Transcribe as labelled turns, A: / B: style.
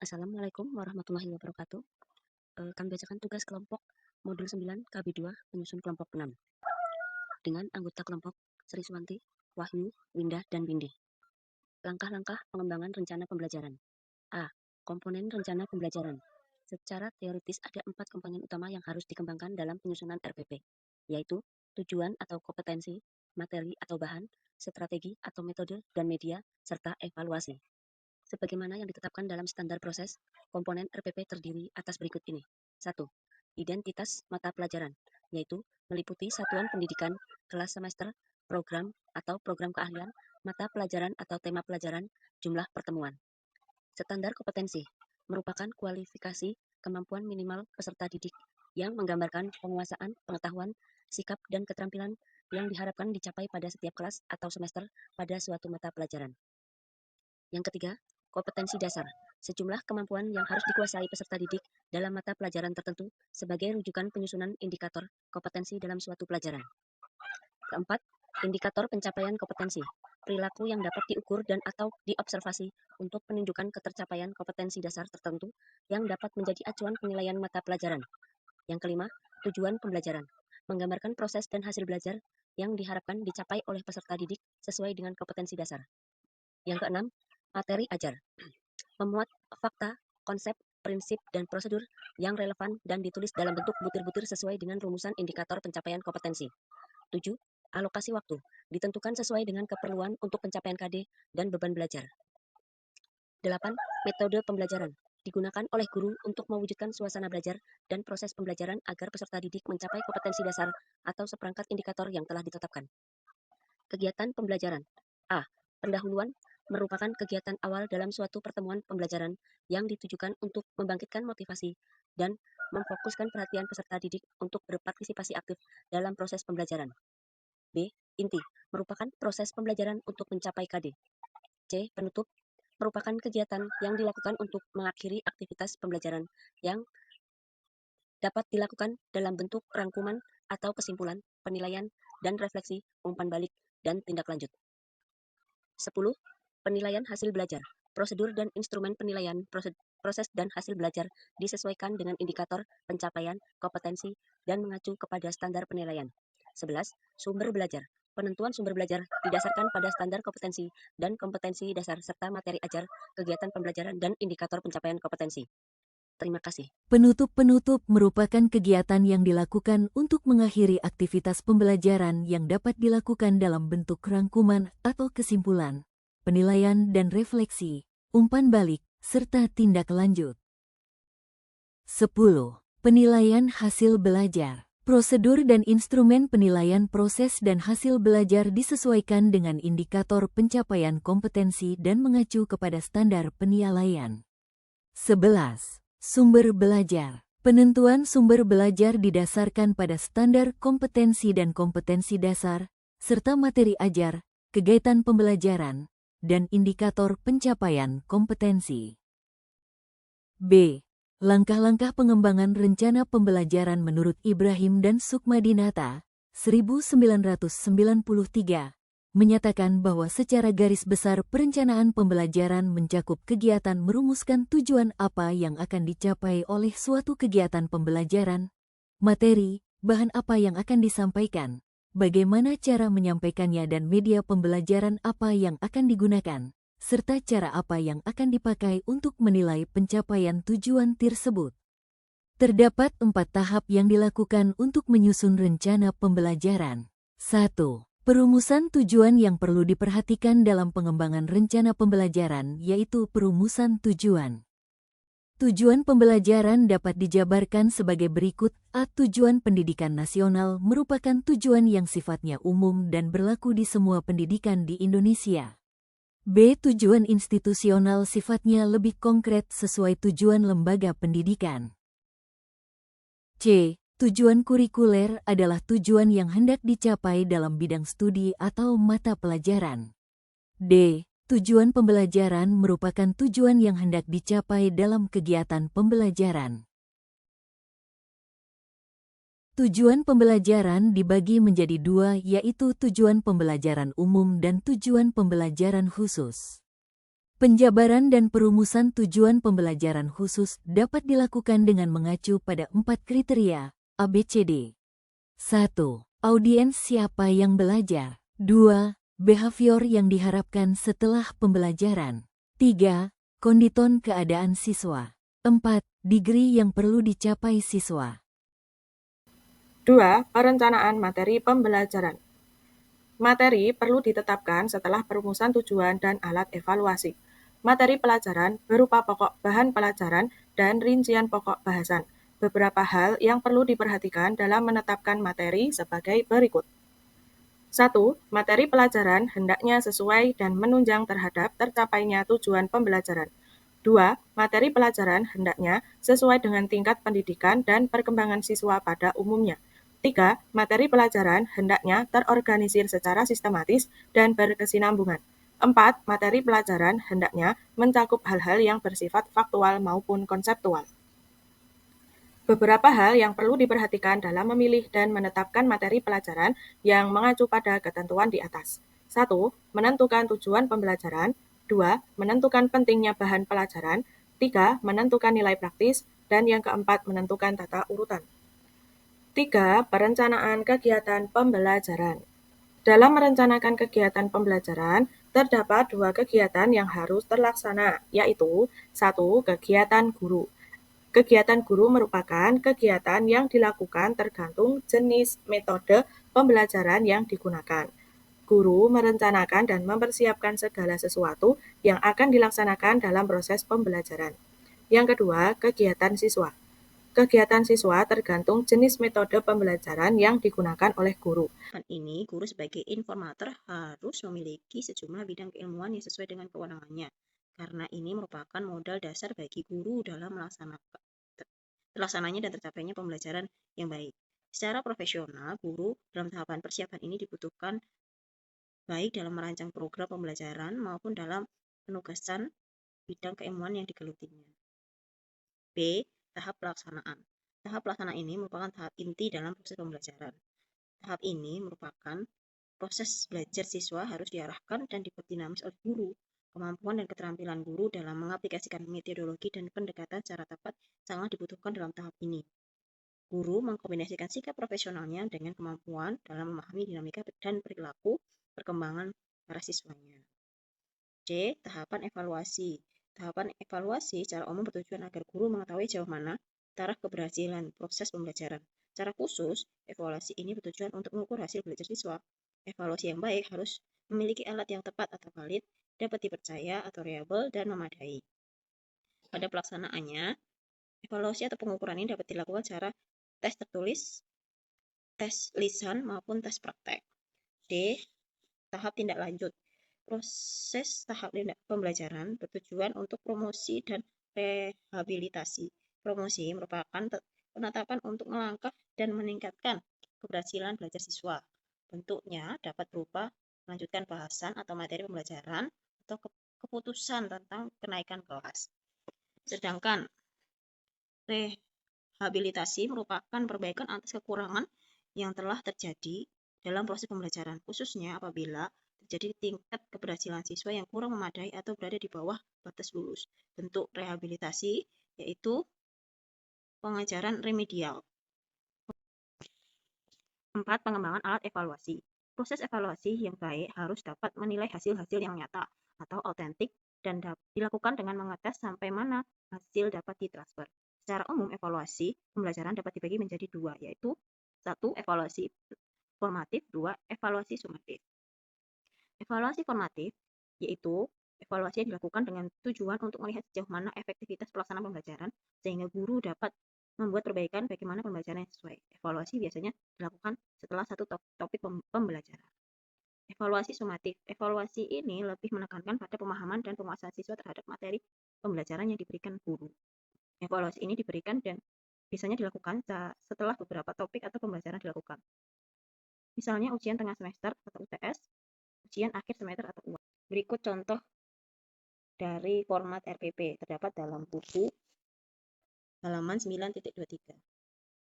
A: Assalamualaikum warahmatullahi wabarakatuh. Kami bacakan tugas kelompok modul 9 KB2 penyusun kelompok 6 dengan anggota kelompok Sri Suwanti, Wahyu, Windah, dan Bindi. Langkah-langkah pengembangan rencana pembelajaran. A. Komponen rencana pembelajaran. Secara teoritis ada 4 komponen utama yang harus dikembangkan dalam penyusunan RPP, yaitu tujuan atau kompetensi, materi atau bahan, strategi atau metode dan media, serta evaluasi. Sebagaimana yang ditetapkan dalam standar proses, komponen RPP terdiri atas berikut ini. 1. Identitas mata pelajaran, yaitu meliputi satuan pendidikan, kelas semester, program atau program keahlian, mata pelajaran atau tema pelajaran, jumlah pertemuan. Standar kompetensi merupakan kualifikasi kemampuan minimal peserta didik yang menggambarkan penguasaan, pengetahuan, sikap, dan keterampilan yang diharapkan dicapai pada setiap kelas atau semester pada suatu mata pelajaran. Yang ketiga, kompetensi dasar, sejumlah kemampuan yang harus dikuasai peserta didik dalam mata pelajaran tertentu sebagai rujukan penyusunan indikator kompetensi dalam suatu pelajaran. Keempat, indikator pencapaian kompetensi, perilaku yang dapat diukur dan atau diobservasi untuk penunjukan ketercapaian kompetensi dasar tertentu yang dapat menjadi acuan penilaian mata pelajaran. Yang kelima, tujuan pembelajaran, menggambarkan proses dan hasil belajar yang diharapkan dicapai oleh peserta didik sesuai dengan kompetensi dasar. Yang keenam, materi ajar, memuat fakta, konsep, prinsip, dan prosedur yang relevan dan ditulis dalam bentuk butir-butir sesuai dengan rumusan indikator pencapaian kompetensi. 7. Alokasi waktu, ditentukan sesuai dengan keperluan untuk pencapaian KD dan beban belajar. 8. Metode pembelajaran, digunakan oleh guru untuk mewujudkan suasana belajar dan proses pembelajaran agar peserta didik mencapai kompetensi dasar atau seperangkat indikator yang telah ditetapkan. Kegiatan pembelajaran. A. Pendahuluan merupakan kegiatan awal dalam suatu pertemuan pembelajaran yang ditujukan untuk membangkitkan motivasi dan memfokuskan perhatian peserta didik untuk berpartisipasi aktif dalam proses pembelajaran. B. Inti merupakan proses pembelajaran untuk mencapai KD. C. Penutup merupakan kegiatan yang dilakukan untuk mengakhiri aktivitas pembelajaran yang dapat dilakukan dalam bentuk rangkuman atau kesimpulan, penilaian, dan refleksi, umpan balik, dan tindak lanjut. 10. Penilaian hasil belajar. Prosedur dan instrumen penilaian proses dan hasil belajar disesuaikan dengan indikator pencapaian kompetensi dan mengacu kepada standar penilaian. 11. Sumber belajar. Penentuan sumber belajar didasarkan pada standar kompetensi dan kompetensi dasar serta materi ajar, kegiatan pembelajaran, dan indikator pencapaian kompetensi. Terima kasih.
B: Penutup-penutup merupakan kegiatan yang dilakukan untuk mengakhiri aktivitas pembelajaran yang dapat dilakukan dalam bentuk rangkuman atau kesimpulan, penilaian dan refleksi, umpan balik, serta tindak lanjut. 10. Penilaian hasil belajar. Prosedur dan instrumen penilaian proses dan hasil belajar disesuaikan dengan indikator pencapaian kompetensi dan mengacu kepada standar penilaian. 11. Sumber belajar. Penentuan sumber belajar didasarkan pada standar kompetensi dan kompetensi dasar, serta materi ajar, kegiatan pembelajaran, dan indikator pencapaian kompetensi. B. Langkah-langkah pengembangan rencana pembelajaran menurut Ibrahim dan Sukmadinata, 1993, menyatakan bahwa secara garis besar perencanaan pembelajaran mencakup kegiatan merumuskan tujuan apa yang akan dicapai oleh suatu kegiatan pembelajaran, materi, bahan apa yang akan disampaikan, bagaimana cara menyampaikannya dan media pembelajaran apa yang akan digunakan, serta cara apa yang akan dipakai untuk menilai pencapaian tujuan tersebut. Terdapat 4 tahap yang dilakukan untuk menyusun rencana pembelajaran. 1. Perumusan tujuan yang perlu diperhatikan dalam pengembangan rencana pembelajaran yaitu perumusan tujuan. Tujuan pembelajaran dapat dijabarkan sebagai berikut. A. Tujuan pendidikan nasional merupakan tujuan yang sifatnya umum dan berlaku di semua pendidikan di Indonesia. B. Tujuan institusional sifatnya lebih konkret sesuai tujuan lembaga pendidikan. C. Tujuan kurikuler adalah tujuan yang hendak dicapai dalam bidang studi atau mata pelajaran. D. Tujuan pembelajaran merupakan tujuan yang hendak dicapai dalam kegiatan pembelajaran. Tujuan pembelajaran dibagi menjadi 2, yaitu tujuan pembelajaran umum dan tujuan pembelajaran khusus. Penjabaran dan perumusan tujuan pembelajaran khusus dapat dilakukan dengan mengacu pada 4 kriteria ABCD. 1. Audiens siapa yang belajar. 2. Behavior yang diharapkan setelah pembelajaran. 3. Konditon keadaan siswa. 4. Degree yang perlu dicapai siswa.
C: 2. Perencanaan materi pembelajaran. Materi perlu ditetapkan setelah perumusan tujuan dan alat evaluasi. Materi pelajaran berupa pokok bahan pelajaran dan rincian pokok bahasan. Beberapa hal yang perlu diperhatikan dalam menetapkan materi sebagai berikut. 1. Materi pelajaran hendaknya sesuai dan menunjang terhadap tercapainya tujuan pembelajaran. 2. Materi pelajaran hendaknya sesuai dengan tingkat pendidikan dan perkembangan siswa pada umumnya. 3. Materi pelajaran hendaknya terorganisir secara sistematis dan berkesinambungan. 4. Materi pelajaran hendaknya mencakup hal-hal yang bersifat faktual maupun konseptual. Beberapa hal yang perlu diperhatikan dalam memilih dan menetapkan materi pelajaran yang mengacu pada ketentuan di atas. 1. Menentukan tujuan pembelajaran. 2. Menentukan pentingnya bahan pelajaran. 3. Menentukan nilai praktis. Dan yang keempat, menentukan tata urutan. 3. Perencanaan kegiatan pembelajaran. Dalam merencanakan kegiatan pembelajaran, terdapat 2 kegiatan yang harus terlaksana, yaitu 1. Kegiatan guru. Kegiatan guru merupakan kegiatan yang dilakukan tergantung jenis metode pembelajaran yang digunakan. Guru merencanakan dan mempersiapkan segala sesuatu yang akan dilaksanakan dalam proses pembelajaran. Yang kedua, kegiatan siswa. Kegiatan siswa tergantung jenis metode pembelajaran yang digunakan oleh guru.
A: Ini, guru sebagai informator harus memiliki sejumlah bidang keilmuan yang sesuai dengan kewenangannya, karena ini merupakan modal dasar bagi guru dalam terlaksananya dan tercapainya pembelajaran yang baik. Secara profesional, guru dalam tahapan persiapan ini dibutuhkan baik dalam merancang program pembelajaran maupun dalam penugasan bidang keilmuan yang digelutinya. B. Tahap pelaksanaan. Tahap pelaksanaan ini merupakan tahap inti dalam proses pembelajaran. Tahap ini merupakan proses belajar siswa harus diarahkan dan dibuat dinamis oleh guru. Kemampuan dan keterampilan guru dalam mengaplikasikan metodologi dan pendekatan secara tepat sangat dibutuhkan dalam tahap ini. Guru mengkombinasikan sikap profesionalnya dengan kemampuan dalam memahami dinamika dan perilaku perkembangan para siswanya. C. Tahapan evaluasi. Tahapan evaluasi secara umum bertujuan agar guru mengetahui sejauh mana taraf keberhasilan proses pembelajaran. Secara khusus, evaluasi ini bertujuan untuk mengukur hasil belajar siswa. Evaluasi yang baik harus memiliki alat yang tepat atau valid, dapat dipercaya atau reliable, dan memadai. Pada pelaksanaannya, evaluasi atau pengukuran ini dapat dilakukan secara tes tertulis, tes lisan, maupun tes praktek. D. Tahap tindak lanjut. Proses tahap pembelajaran bertujuan untuk promosi dan rehabilitasi. Promosi merupakan penetapan untuk melangkah dan meningkatkan keberhasilan belajar siswa. Bentuknya dapat berupa melanjutkan bahasan atau materi pembelajaran atau keputusan tentang kenaikan kelas. Sedangkan rehabilitasi merupakan perbaikan atas kekurangan yang telah terjadi dalam proses pembelajaran, khususnya apabila terjadi tingkat keberhasilan siswa yang kurang memadai atau berada di bawah batas lulus. Bentuk rehabilitasi yaitu pengajaran remedial. 4. Pengembangan alat evaluasi. Proses evaluasi yang baik harus dapat menilai hasil-hasil yang nyata atau autentik dan dilakukan dengan mengetes sampai mana hasil dapat ditransfer. Secara umum, evaluasi pembelajaran dapat dibagi menjadi 2, yaitu 1. Evaluasi formatif, 2. Evaluasi sumatif. Evaluasi formatif yaitu evaluasi yang dilakukan dengan tujuan untuk melihat sejauh mana efektivitas pelaksanaan pembelajaran sehingga guru dapat membuat perbaikan bagaimana pembelajaran yang sesuai. Evaluasi biasanya dilakukan setelah satu topik pembelajaran. Evaluasi sumatif. Evaluasi ini lebih menekankan pada pemahaman dan penguasaan siswa terhadap materi pembelajaran yang diberikan guru. Evaluasi ini diberikan dan biasanya dilakukan setelah beberapa topik atau pembelajaran dilakukan. Misalnya ujian tengah semester atau UTS, ujian akhir semester atau UAS. Berikut contoh dari format RPP terdapat dalam buku halaman 9.23.